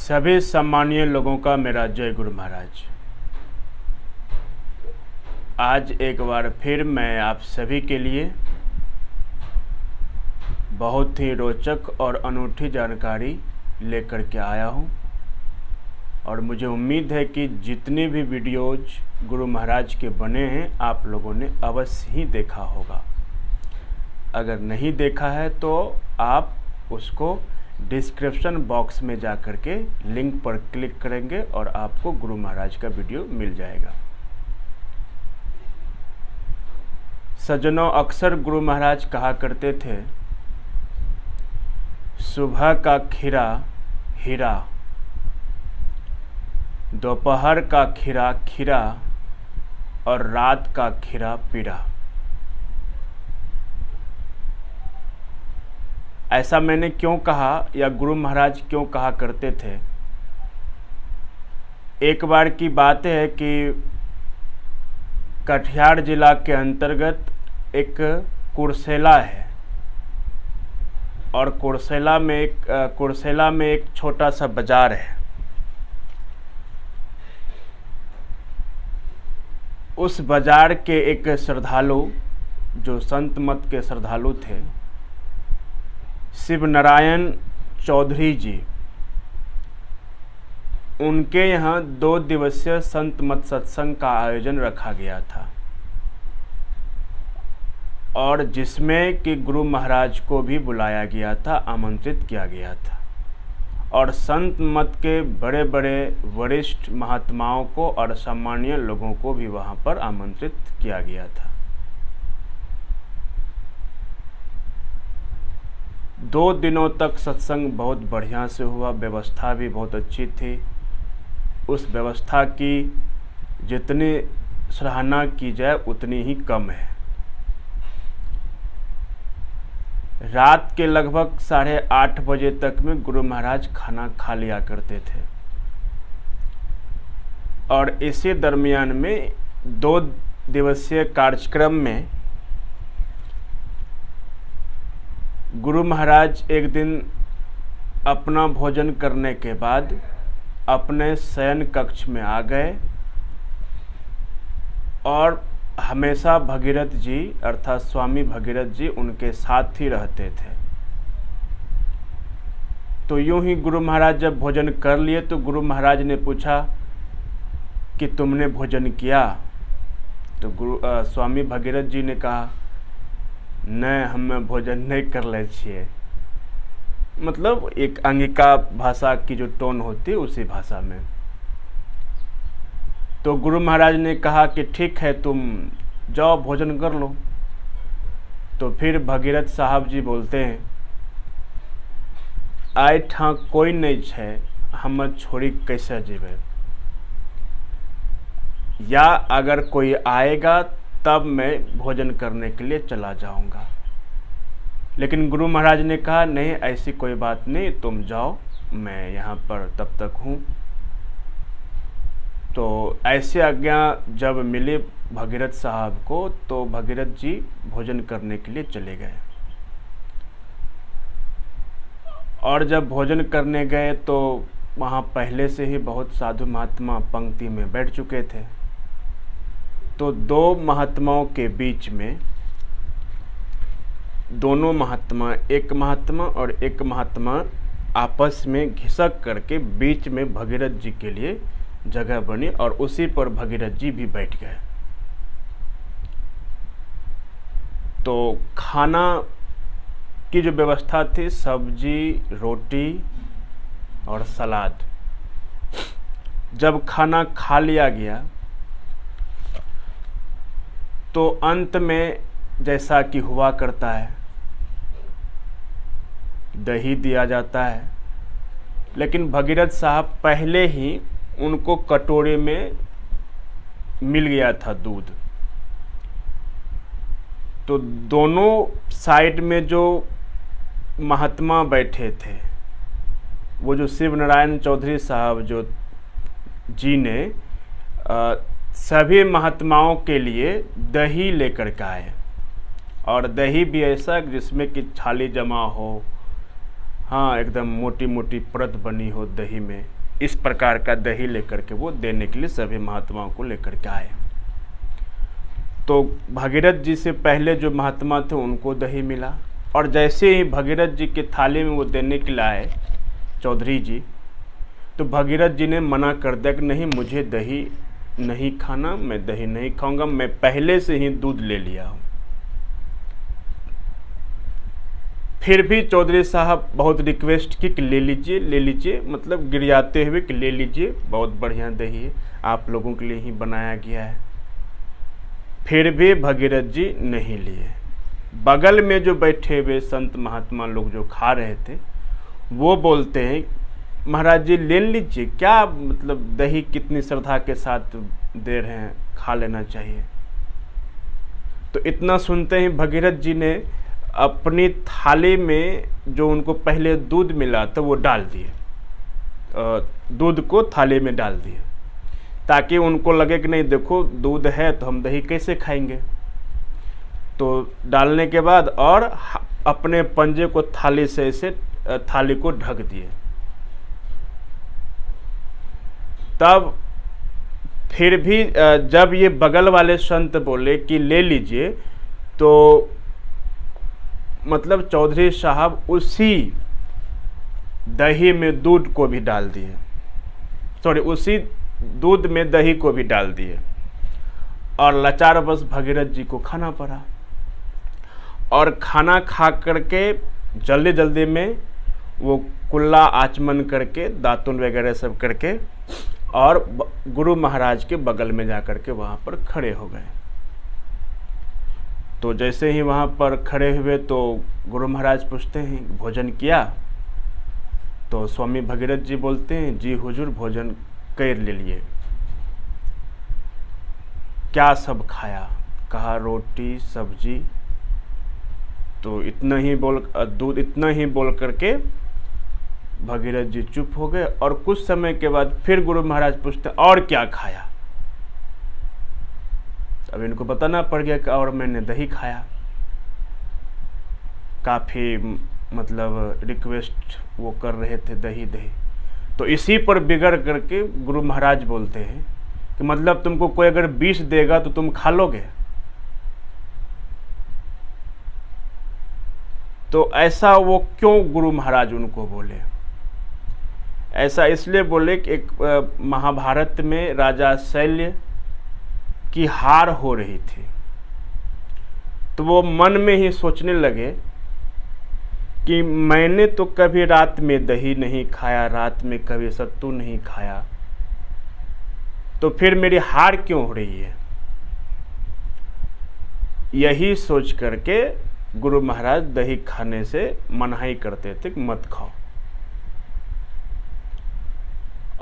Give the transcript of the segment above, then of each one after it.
सभी सम्मानीय लोगों का मेरा जय गुरु महाराज। आज एक बार फिर मैं आप सभी के लिए बहुत ही रोचक और अनूठी जानकारी लेकर के आया हूं और मुझे उम्मीद है कि जितने भी वीडियोज गुरु महाराज के बने हैं आप लोगों ने अवश्य ही देखा होगा। अगर नहीं देखा है तो आप उसको डिस्क्रिप्शन बॉक्स में जा कर के लिंक पर क्लिक करेंगे और आपको गुरु महाराज का वीडियो मिल जाएगा। सज्जनों, अक्सर गुरु महाराज कहा करते थे, सुबह का खीरा हीरा, दोपहर का खीरा खीरा और रात का खीरा पीरा। ऐसा मैंने क्यों कहा या गुरु महाराज क्यों कहा करते थे? एक बार की बात है कि कटिहार जिला के अंतर्गत एक कुर्सेला है और कुर्सेला में एक छोटा सा बाजार है। उस बाजार के एक श्रद्धालु, जो संत मत के श्रद्धालु थे, शिव नारायण चौधरी जी, उनके यहाँ 2 दिवसीय संत मत सत्संग का आयोजन रखा गया था और जिसमें कि गुरु महाराज को भी बुलाया गया था, आमंत्रित किया गया था और संत मत के बड़े बड़े वरिष्ठ महात्माओं को और सम्मानीय लोगों को भी वहाँ पर आमंत्रित किया गया था। 2 दिनों तक सत्संग बहुत बढ़िया से हुआ, व्यवस्था भी बहुत अच्छी थी। उस व्यवस्था की जितनी सराहना की जाए उतनी ही कम है। रात के लगभग 8:30 बजे तक में गुरु महाराज खाना खा लिया करते थे और इसी दरमियान में 2 दिवसीय कार्यक्रम में गुरु महाराज एक दिन अपना भोजन करने के बाद अपने शयन कक्ष में आ गए और हमेशा भगीरथ जी अर्थात स्वामी भगीरथ जी उनके साथ ही रहते थे। तो यूं ही गुरु महाराज जब भोजन कर लिए तो गुरु महाराज ने पूछा कि तुमने भोजन किया? तो स्वामी भगीरथ जी ने कहा, नहीं, हमें भोजन नहीं कर ले छिए। मतलब एक अंगिका भाषा की जो टोन होती है उसी भाषा में। तो गुरु महाराज ने कहा कि ठीक है, तुम जाओ भोजन कर लो। तो फिर भगीरथ साहब जी बोलते हैं, आए ठा कोई नहीं छे, हम छोड़ी कैसे जीवे, या अगर कोई आएगा तब मैं भोजन करने के लिए चला जाऊंगा। लेकिन गुरु महाराज ने कहा, नहीं, ऐसी कोई बात नहीं, तुम जाओ, मैं यहाँ पर तब तक हूँ। तो ऐसी आज्ञा जब मिली भगीरथ साहब को तो भगीरथ जी भोजन करने के लिए चले गए और जब भोजन करने गए तो वहाँ पहले से ही बहुत साधु महात्मा पंक्ति में बैठ चुके थे। तो 2 महात्माओं के बीच में दोनों महात्मा, एक महात्मा और एक महात्मा आपस में घिसक करके बीच में भगीरथ जी के लिए जगह बनी और उसी पर भगीरथ जी भी बैठ गए। तो खाना की जो व्यवस्था थी, सब्जी, रोटी और सलाद। जब खाना खा लिया गया तो अंत में जैसा कि हुआ करता है, दही दिया जाता है। लेकिन भगीरथ साहब पहले ही उनको कटोरे में मिल गया था दूध। तो दोनों साइड में जो महात्मा बैठे थे, वो जो शिव नारायण चौधरी साहब जो जी ने सभी महात्माओं के लिए दही लेकर के आए और दही भी ऐसा जिसमें कि छाली जमा हो, हाँ, एकदम मोटी मोटी परत बनी हो दही में, इस प्रकार का दही लेकर के वो देने के लिए सभी महात्माओं को लेकर के आए। तो भगीरथ जी से पहले जो महात्मा थे उनको दही मिला, और जैसे ही भगीरथ जी के थाली में वो देने के लिए आए चौधरी जी, तो भगीरथ जी ने मना कर दिया कि नहीं, मुझे दही नहीं खाना, मैं दही नहीं खाऊंगा, मैं पहले से ही दूध ले लिया हूँ। फिर भी चौधरी साहब बहुत रिक्वेस्ट की कि ले लीजिए, मतलब गिरियाते हुए कि ले लीजिए, बहुत बढ़िया दही है, आप लोगों के लिए ही बनाया गया है। फिर भी भगीरथ जी नहीं लिए। बगल में जो बैठे हुए संत महात्मा लोग जो खा रहे थे वो बोलते हैं, महाराज जी ले लीजिए, क्या मतलब दही कितनी श्रद्धा के साथ दे रहे हैं, खा लेना चाहिए। तो इतना सुनते ही भगीरथ जी ने अपनी थाली में जो उनको पहले दूध मिला था वो डाल दिए, दूध को थाली में डाल दिए, ताकि उनको लगे कि नहीं देखो दूध है तो हम दही कैसे खाएंगे। तो डालने के बाद और अपने पंजे को थाली से ऐसे थाली को ढक दिए। तब फिर भी जब ये बगल वाले संत बोले कि ले लीजिए, तो मतलब चौधरी साहब उसी दही में दूध को भी डाल दिए, उसी दूध में दही को भी डाल दिए, और लाचार बस भगीरथ जी को खाना पड़ा। और खाना खा करके जल्दी जल्दी में वो कुल्ला आचमन करके दातुन वगैरह सब करके और गुरु महाराज के बगल में जा करके वहाँ पर खड़े हो गए। तो जैसे ही वहाँ पर खड़े हुए तो गुरु महाराज पूछते हैं भोजन किया? तो स्वामी भगीरथ जी बोलते हैं जी हुजूर भोजन कर ले लिए। क्या सब खाया? कहा रोटी सब्जी। तो इतना ही बोल करके भगीरथ जी चुप हो गए। और कुछ समय के बाद फिर गुरु महाराज पूछते और क्या खाया? अब इनको बताना पड़ गया कि और मैंने दही खाया। काफी मतलब रिक्वेस्ट वो कर रहे थे दही। तो इसी पर बिगड़ करके गुरु महाराज बोलते हैं कि मतलब तुमको कोई अगर विष देगा तो तुम खा लोगे? तो ऐसा वो क्यों गुरु महाराज उनको बोले? ऐसा इसलिए बोले कि एक महाभारत में राजा शैल्य की हार हो रही थी, तो वो मन में ही सोचने लगे कि मैंने तो कभी रात में दही नहीं खाया, रात में कभी सत्तू नहीं खाया, तो फिर मेरी हार क्यों हो रही है? यही सोच करके गुरु महाराज दही खाने से मनाही करते थे कि मत खाओ।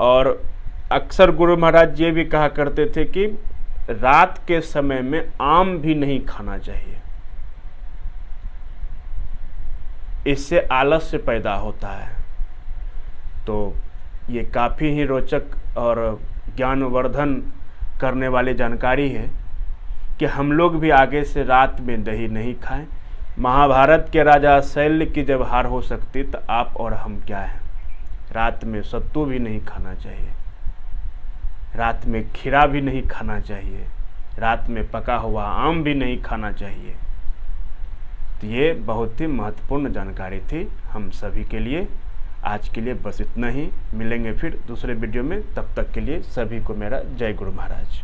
और अक्सर गुरु महाराज ये भी कहा करते थे कि रात के समय में आम भी नहीं खाना चाहिए, इससे आलस्य पैदा होता है। तो ये काफ़ी ही रोचक और ज्ञानवर्धन करने वाली जानकारी है कि हम लोग भी आगे से रात में दही नहीं खाएं। महाभारत के राजा शैल्य की जब हार हो सकती तो आप और हम क्या हैं? रात में सत्तू भी नहीं खाना चाहिए, रात में खीरा भी नहीं खाना चाहिए, रात में पका हुआ आम भी नहीं खाना चाहिए। तो ये बहुत ही महत्वपूर्ण जानकारी थी हम सभी के लिए। आज के लिए बस इतना ही, मिलेंगे फिर दूसरे वीडियो में। तब तक के लिए सभी को मेरा जय गुरु महाराज।